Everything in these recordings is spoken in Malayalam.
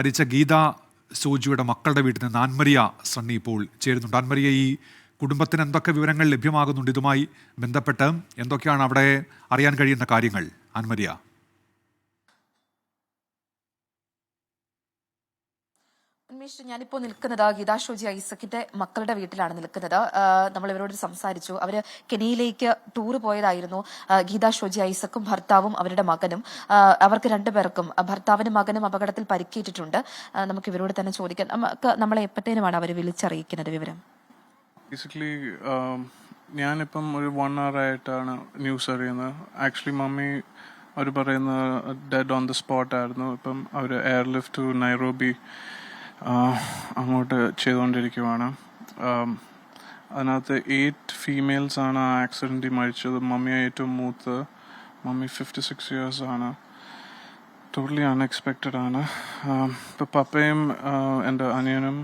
മരിച്ച ഗീത സോജിയുടെ മക്കളുടെ വീട്ടിൽ നിന്ന് ആൻമരിയ സണ്ണി ഇപ്പോൾ ചേരുന്നുണ്ട്. ആൻമരിയ, ഈ കുടുംബത്തിന് എന്തൊക്കെ വിവരങ്ങൾ ലഭ്യമാകുന്നുണ്ട്? ഇതുമായി ബന്ധപ്പെട്ട് എന്തൊക്കെയാണ് അവിടെ അറിയാൻ കഴിയുന്ന കാര്യങ്ങൾ? ആൻമരിയ. ഉന്മേഷ്, ഞാനിപ്പോൾ നിൽക്കുന്നത് ഗീതാ ഷോജി ഐസക്കിന്റെ മക്കളുടെ വീട്ടിലാണ് നിൽക്കുന്നത്. നമ്മൾ ഇവരോട് സംസാരിച്ചു. അവര് കെനിയയിലേക്ക് ടൂർ പോയതായിരുന്നു. ഗീതാ ഷോജി ഐസക്കും ഭർത്താവും അവരുടെ മകനും. അവർക്ക് രണ്ടുപേർക്കും, ഭർത്താവിനും മകനും അപകടത്തിൽ പരിക്കേറ്റിട്ടുണ്ട്. നമുക്ക് ഇവരോട് തന്നെ ചോദിക്കാം. നമ്മളെ എപ്പോഴത്തേനുമാണ് അവർ വിളിച്ചറിയിക്കുന്നത് വിവരം? ബേസിക്കലി ഞാനിപ്പം ഒരു 1 hour ആയിട്ടാണ് ന്യൂസ് അറിയുന്നത്. ആക്ച്വലി മമ്മി അവർ പറയുന്ന ഡെഡ് ഓൺ ദ സ്പോട്ട് ആയിരുന്നു. ഇപ്പം അവർ എയർലിഫ്റ്റ് ടു നൈറോബി അങ്ങോട്ട് ചെയ്തുകൊണ്ടിരിക്കുവാണ്. അതിനകത്ത് 8 ഫീമെയിൽസ് ആണ് ആ ആക്സിഡൻറ്റിൽ മരിച്ചത്. മമ്മി ഏറ്റവും മൂത്ത്. മമ്മി 56 years ആണ്. ടോട്ടലി അൺഎക്സ്പെക്റ്റഡ് ആണ്. ഇപ്പം പപ്പയും എൻ്റെ അനിയനും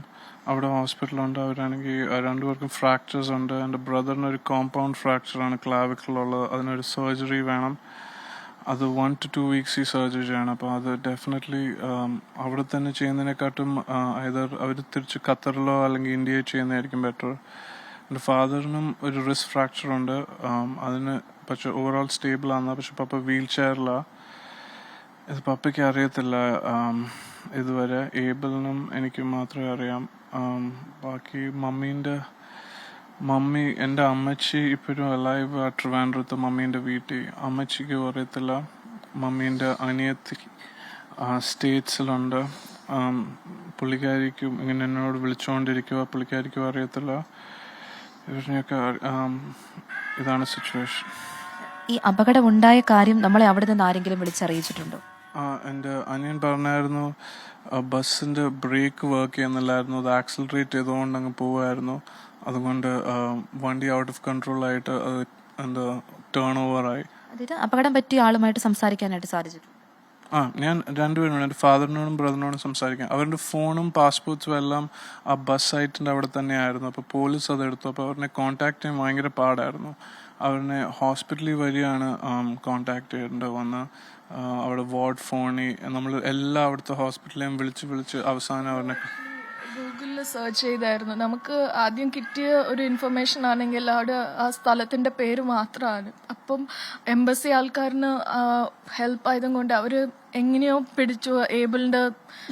അവിടെ ഹോസ്പിറ്റലുണ്ട്. അവരാണെങ്കിൽ രണ്ടുപേർക്കും ഫ്രാക്ചേഴ്സ് ഉണ്ട്. എൻ്റെ ബ്രദറിന് ഒരു കോമ്പൗണ്ട് ഫ്രാക്ചറാണ് ക്ലാവിക്കിളുള്ളത്. അതിനൊരു സർജറി വേണം. അത് 1 to 2 weeks ഈ സർജറി ചെയ്യണം. അപ്പോൾ അത് ഡെഫിനറ്റ്ലി അവിടെ തന്നെ ചെയ്യുന്നതിനെക്കാട്ടും ഐദർ അവർ തിരിച്ച് ഖത്തറിലോ അല്ലെങ്കിൽ ഇന്ത്യയിൽ ചെയ്യുന്നതായിരിക്കും ബെറ്റർ. എൻ്റെ ഫാദറിനും ഒരു റിസ്റ്റ് ഫ്രാക്ചറുണ്ട്. അതിന് പക്ഷെ ഓവറോൾ സ്റ്റേബിളാണ്. പക്ഷെ പപ്പ വീൽ ചെയറിലാണ്. ഇത് പപ്പയ്ക്ക് അറിയത്തില്ല ഇതുവരെ. ഏബിളിനും എനിക്ക് മാത്രമേ അറിയാം. ബാക്കി മമ്മി എൻ്റെ അമ്മച്ചി ഇപ്പോഴും അലൈവ് ട്രിവാൻഡ്രത്ത് മമ്മീൻ്റെ വീട്ടിൽ. അമ്മച്ചിക്ക് അറിയത്തില്ല. മമ്മീൻ്റെ അനിയത്തി സ്റ്റേറ്റ്സിലുണ്ട്. പുള്ളിക്കാരിക്കും ഇങ്ങനെ എന്നോട് വിളിച്ചുകൊണ്ടിരിക്കുക. പുള്ളിക്കാരിക്കും അറിയത്തില്ല. ഇവരിനെയൊക്കെ ഇതാണ് സിറ്റുവേഷൻ. ഈ അപകടം ഉണ്ടായ കാര്യം നമ്മളെ അവിടെ നിന്ന് ആരെങ്കിലും വിളിച്ചറിയിച്ചിട്ടുണ്ടോ? എൻ്റെ അനിയൻ പറഞ്ഞായിരുന്നു ബസ്സിൻ്റെ ബ്രേക്ക് വർക്ക് ചെയ്യുന്നില്ലായിരുന്നു. അത് ആക്സിലറേറ്റ് ചെയ്തുകൊണ്ട് അങ്ങ് പോവായിരുന്നു. അതുകൊണ്ട് വണ്ടി ഔട്ട് ഓഫ് കൺട്രോൾ ആയിട്ട് അത് എന്താ ടേൺ ഓവറായി. അതായത് അപകടം പറ്റിയ ആളുമായിട്ട് സംസാരിക്കാനായിട്ട് സാധിച്ചിട്ടുണ്ട്. ഞാൻ രണ്ടുപേരും, എൻ്റെ ഫാദറിനോടും ബ്രദറിനോടും സംസാരിക്കാം. അവരുടെ ഫോണും പാസ്പോർട്സും എല്ലാം ആ ബസ് സൈറ്റിൻ്റെ അവിടെ തന്നെയായിരുന്നു. അപ്പോൾ പോലീസ് അതെടുത്തു. അപ്പോൾ അവരെ കോൺടാക്ട് ചെയ്യാൻ ഭയങ്കര പാടായിരുന്നു. അവരെ ഹോസ്പിറ്റലിൽ വഴിയാണ് കോൺടാക്ട് ചെയ്യേണ്ടി വന്ന്. അവിടെ വാർഡ് ഫോണിൽ നമ്മൾ എല്ലാ അവിടുത്തെ ഹോസ്പിറ്റലിലും വിളിച്ച് അവസാനം അവരെ ഗൂഗിളിൽ സെർച്ച് ചെയ്തായിരുന്നു. നമുക്ക് ആദ്യം കിട്ടിയ ഒരു ഇൻഫർമേഷൻ ആണെങ്കിൽ അവിടെ ആ സ്ഥലത്തിൻ്റെ പേര് മാത്രമാണ്. അപ്പം എംബസി ആൾക്കാരിന് ഹെൽപ്പ് ആയതും കൊണ്ട് അവർ എങ്ങനെയോ പിടിച്ചു. ഏബിളിൻ്റെ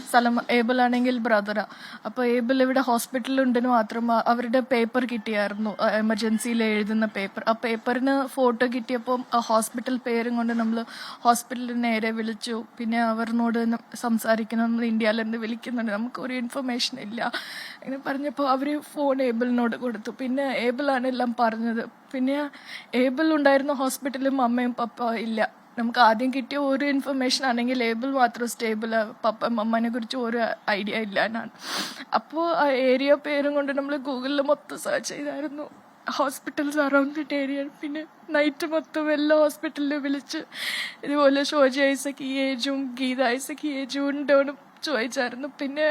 സ്ഥലം, ഏബിളാണെങ്കിൽ ബ്രദറാ. അപ്പോൾ ഏബിൾ ഇവിടെ ഹോസ്പിറ്റലുണ്ടെന്ന് മാത്രം അവരുടെ പേപ്പർ കിട്ടിയായിരുന്നു, എമർജൻസിയിൽ എഴുതുന്ന പേപ്പർ. ആ പേപ്പറിന് ഫോട്ടോ കിട്ടിയപ്പോൾ ആ ഹോസ്പിറ്റൽ പേരും കൊണ്ട് നമ്മൾ ഹോസ്പിറ്റലിൽ നേരെ വിളിച്ചു. പിന്നെ അവരിനോട് സംസാരിക്കണം, നമ്മൾ ഇന്ത്യയിൽ നിന്ന് വിളിക്കുന്നുണ്ട്, നമുക്കൊരു ഇൻഫർമേഷൻ ഇല്ല അങ്ങനെ പറഞ്ഞപ്പോൾ അവർ ഫോൺ ഏബിളിനോട് കൊടുത്തു. പിന്നെ ഏബിളാണ് എല്ലാം പറഞ്ഞത്. പിന്നെ ഏബിൾ ഉണ്ടായിരുന്ന ഹോസ്പിറ്റലും അമ്മയും പപ്പ ഇല്ല. നമുക്ക് ആദ്യം കിട്ടിയ ഒരു ഇൻഫർമേഷൻ ആണെങ്കിൽ ഏബിൾ മാത്രം സ്റ്റേബിൾ, പപ്പ അമ്മനെ കുറിച്ച് ഒരു ഐഡിയ ഇല്ല എന്നാണ്. അപ്പോൾ ആ ഏരിയ പേരും കൊണ്ട് നമ്മൾ ഗൂഗിളിൽ മൊത്തം സെർച്ച് ചെയ്തായിരുന്നു, ഹോസ്പിറ്റൽസ് അറൗണ്ട് ഏരിയ. പിന്നെ നൈറ്റ് മൊത്തം എല്ലാ ഹോസ്പിറ്റലിലും വിളിച്ച് ഇതുപോലെ ഷോജി ഐസക്ക് ഈ ഏജും ഗീത ഐസക്ക് ഈ ഏജും ഉണ്ടോയെന്ന് ചോദിച്ചായിരുന്നു. പിന്നെ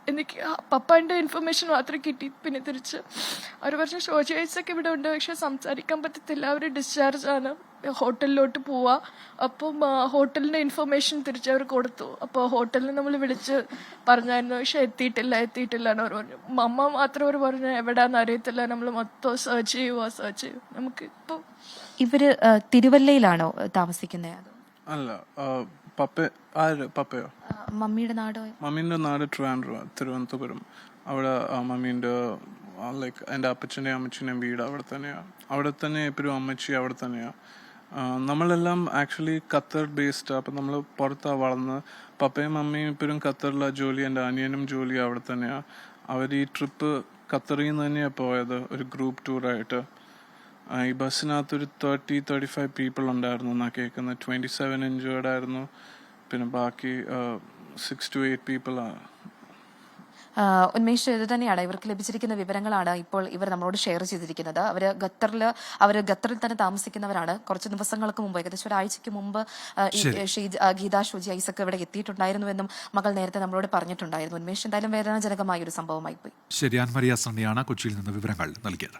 എനിക്ക് പപ്പാൻ്റെ ഇൻഫർമേഷൻ മാത്രമേ കിട്ടി. പിന്നെ തിരിച്ച് അവർ പറഞ്ഞു ഷോജി ഐസക്ക് ഇവിടെ ഉണ്ട്, പക്ഷെ സംസാരിക്കാൻ പറ്റത്തില്ല, അവർ ഡിസ്ചാർജ് ആണ്, ഹോട്ടലിലോട്ട് പോവാ. അപ്പം ഹോട്ടലിൻ്റെ ഇൻഫർമേഷൻ തിരിച്ചവർ കൊടുത്തു. അപ്പോൾ ഹോട്ടലിൽ നമ്മൾ വിളിച്ച് പറഞ്ഞായിരുന്നു, പക്ഷെ എത്തിയിട്ടില്ല എന്ന് അവർ പറഞ്ഞു. മമ്മ മാത്രം അവർ പറഞ്ഞു എവിടെയാണെന്ന് അറിയത്തില്ല, നമ്മൾ മൊത്തം സെർച്ച് ചെയ്യും. നമുക്ക് ഇപ്പോൾ ഇവര് തിരുവല്ലയിലാണോ താമസിക്കുന്നത്? അല്ല, പപ്പയോ? മമ്മിയുടെ നാടോ? മമ്മീൻ്റെ നാട് തിരുവനന്തപുരം. അവിടെ മമ്മീൻ്റെ ലൈക്ക് എൻ്റെ അപ്പച്ചൻ്റെയും അമ്മച്ചൻ്റെയും വീട് അവിടെ തന്നെയാണ്. അവിടെ തന്നെ ഇപ്പോഴും അമ്മച്ചി അവിടെ തന്നെയാണ്. നമ്മളെല്ലാം ആക്ച്വലി ഖത്തർ ബേസ്ഡ്. അപ്പം നമ്മൾ പുറത്താണ് വളർന്നത്. പപ്പയും മമ്മിയും ഇപ്പോഴും ഖത്തറിലാണ് ജോലി. എൻ്റെ അനിയനും ജോലി അവിടെ തന്നെയാണ്. അവർ ഈ ട്രിപ്പ് ഖത്തറിൽ നിന്ന് തന്നെയാണ് പോയത്, ഒരു ഗ്രൂപ്പ് ടൂറായിട്ട്. ഈ ബസ്സിനകത്തൊരു 30-35 പീപ്പിൾ ഉണ്ടായിരുന്നു എന്നാണ് കേൾക്കുന്നത്. 27 ഇഞ്ചേർഡ് ആയിരുന്നു. പിന്നെ ബാക്കി 6 to 8 പീപ്പിളാണ്. ഉന്മേഷ്, ഇത് തന്നെയാണ് ഇവർക്ക് ലഭിച്ചിരിക്കുന്ന വിവരങ്ങളാണ് ഇപ്പോൾ ഇവർ നമ്മളോട് ഷെയർ ചെയ്തിരിക്കുന്നത്. അവർ ഖത്തറിൽ തന്നെ താമസിക്കുന്നവരാണ്. കുറച്ച് ദിവസങ്ങൾക്ക് മുമ്പ്, ഏകദേശം ഒരാഴ്ചയ്ക്ക് മുമ്പ് ഗീതാ ഷോജി ഐസക്ക് ഇവിടെ എത്തിയിട്ടുണ്ടായിരുന്നുവെന്നും മകൾ നേരത്തെ നമ്മളോട് പറഞ്ഞിട്ടുണ്ടായിരുന്നു. ഉന്മേഷ്, എന്തായാലും വേദനാജനകമായ ഒരു സംഭവമായി പോയി. ശരി, ആൻമരിയ സണ്ണിയാണ് കൊച്ചിയിൽ നിന്ന് വിവരങ്ങൾ നൽകിയത്.